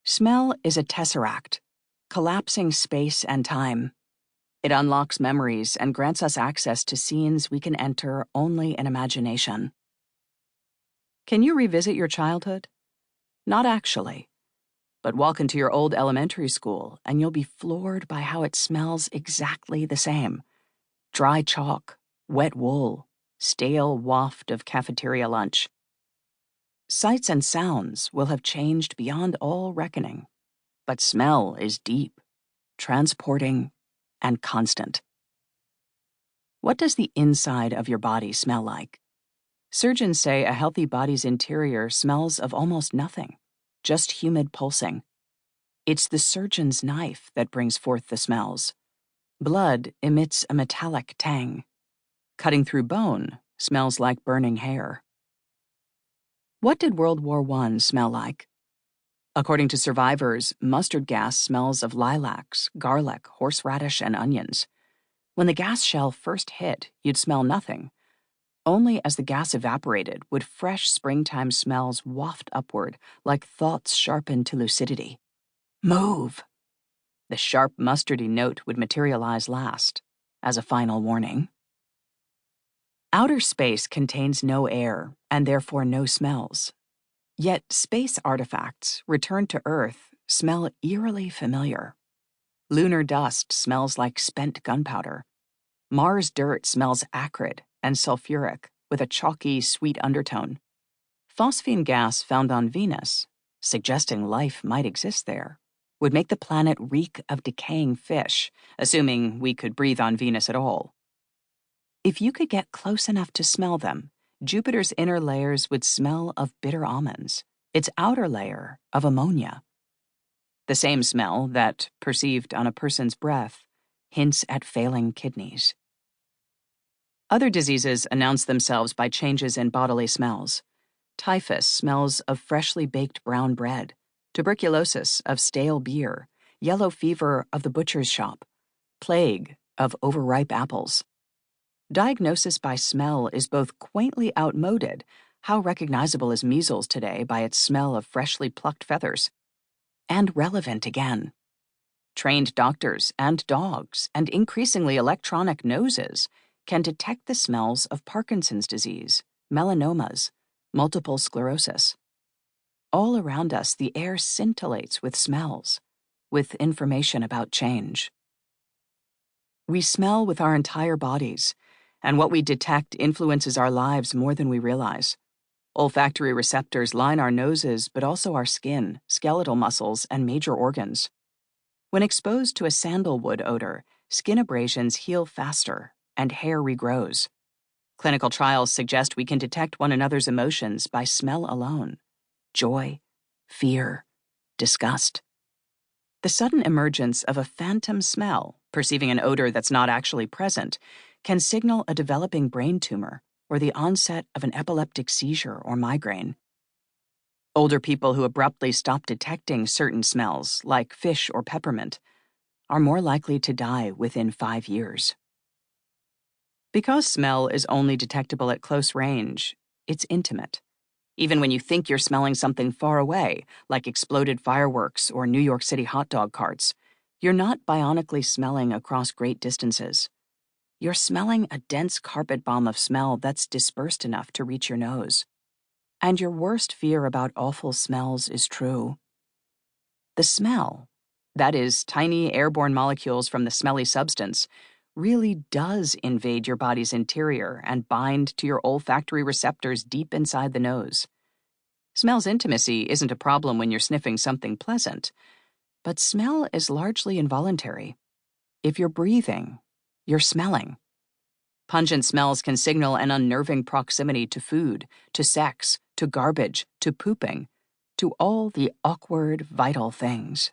Smell is a tesseract, collapsing space and time. It unlocks memories and grants us access to scenes we can enter only in imagination. Can you revisit your childhood? Not actually. But walk into your old elementary school and you'll be floored by how it smells exactly the same. Dry chalk, wet wool, stale waft of cafeteria lunch. Sights and sounds will have changed beyond all reckoning, but smell is deep, transporting, and constant. What does the inside of your body smell like? Surgeons say a healthy body's interior smells of almost nothing, just humid pulsing. It's the surgeon's knife that brings forth the smells. Blood emits a metallic tang. Cutting through bone smells like burning hair. What did World War I smell like? According to survivors, mustard gas smells of lilacs, garlic, horseradish, and onions. When the gas shell first hit, you'd smell nothing. Only as the gas evaporated would fresh springtime smells waft upward like thoughts sharpened to lucidity. Move! The sharp mustardy note would materialize last, as a final warning. Outer space contains no air, and therefore no smells. Yet space artifacts, returned to Earth, smell eerily familiar. Lunar dust smells like spent gunpowder. Mars dirt smells acrid and sulfuric, with a chalky, sweet undertone. Phosphine gas found on Venus, suggesting life might exist there, would make the planet reek of decaying fish, assuming we could breathe on Venus at all. If you could get close enough to smell them, Jupiter's inner layers would smell of bitter almonds, its outer layer of ammonia. The same smell that, perceived on a person's breath, hints at failing kidneys. Other diseases announce themselves by changes in bodily smells. Typhus smells of freshly baked brown bread, tuberculosis of stale beer, yellow fever of the butcher's shop, plague of overripe apples. Diagnosis by smell is both quaintly outmoded, how recognizable is measles today by its smell of freshly plucked feathers, and relevant again. Trained doctors and dogs, and increasingly electronic noses, can detect the smells of Parkinson's disease, melanomas, multiple sclerosis. All around us, the air scintillates with smells, with information about change. We smell with our entire bodies, and what we detect influences our lives more than we realize. Olfactory receptors line our noses, but also our skin, skeletal muscles, and major organs. When exposed to a sandalwood odor, skin abrasions heal faster, and hair regrows. Clinical trials suggest we can detect one another's emotions by smell alone: joy, fear, disgust. The sudden emergence of a phantom smell, perceiving an odor that's not actually present, can signal a developing brain tumor or the onset of an epileptic seizure or migraine. Older people who abruptly stop detecting certain smells, like fish or peppermint, are more likely to die within 5 years. Because smell is only detectable at close range, it's intimate. Even when you think you're smelling something far away, like exploded fireworks or New York City hot dog carts, you're not bionically smelling across great distances. You're smelling a dense carpet bomb of smell that's dispersed enough to reach your nose. And your worst fear about awful smells is true. The smell, that is, tiny airborne molecules from the smelly substance, really does invade your body's interior and bind to your olfactory receptors deep inside the nose. Smell's intimacy isn't a problem when you're sniffing something pleasant, but smell is largely involuntary. If you're breathing, you're smelling. Pungent smells can signal an unnerving proximity to food, to sex, to garbage, to pooping, to all the awkward, vital things.